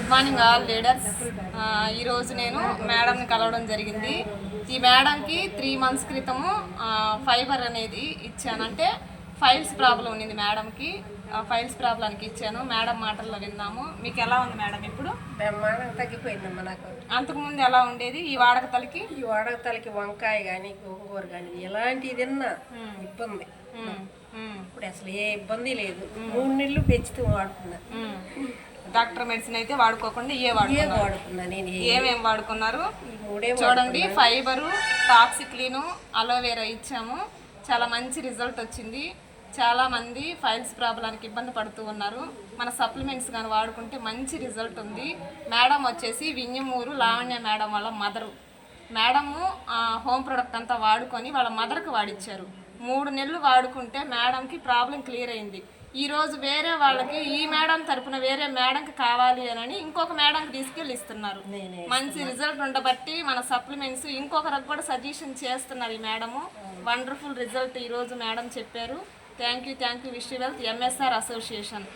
Good morning all leaders. ఈరోజు నేను మేడంని కలవడం జరిగింది. ఈ మేడంకి 3 months క్రితము ఫైబర్ అనేది ఇచ్చానంటే ఫైల్స్ ప్రాబ్లం ఉన్నింది మేడంకి. ఫైల్స్ ప్రాబ్లంకి ఇచ్చాను. మేడం మాటల్లో విన్నాము. మీకు ఎలా ఉంది మేడం ఇప్పుడు? బ్రహ్మాండంగా తగ్గిపోయిందమ్మా నాకు. అంతకుముందు ఎలా ఉండేది? ఈ వాడకతలకి వంకాయ కానీ గోంగూర కానీ ఎలాంటిది తిన్నా ఇబ్బంది. ఇప్పుడు అసలు ఏ ఇబ్బంది లేదు. 3 నెలలు పెంచుతూ వాడుతున్నా. డాక్టర్ మెడిసిన్ అయితే వాడుకోకుండా వాడుకున్నా. నేను ఏమేమి వాడుకున్నారు చూడండి. ఫైబరు, టాక్సిక్లీను, అలోవెరా ఇచ్చాము. చాలా మంచి రిజల్ట్ వచ్చింది. చాలామంది ఫైల్స్ ప్రాబ్లానికి ఇబ్బంది పడుతూ ఉన్నారు. మన సప్లిమెంట్స్ కానీ వాడుకుంటే మంచి రిజల్ట్ ఉంది. మేడం వచ్చేసి వింజమూరు లావణ్య మేడం వాళ్ళ మదరు. మేడము హోమ్ ప్రొడక్ట్ అంతా వాడుకొని వాళ్ళ మదర్కి వాడిచ్చారు. 3 నెలలు వాడుకుంటే మేడంకి ప్రాబ్లం క్లియర్ అయింది. ఈరోజు వేరే వాళ్ళకి ఈ మేడం తరపున వేరే మేడంకి కావాలి అని ఇంకొక మేడంకి తీసుకెళ్ళి ఇస్తున్నారు. మంచి రిజల్ట్ ఉండబట్టి మన సప్లిమెంట్స్ ఇంకొకరికి కూడా సజెషన్ చేస్తున్నారు. ఈ మేడము వండర్ఫుల్ రిజల్ట్ ఈరోజు మేడం చెప్పారు. Thank you wish you wealth, MSR association.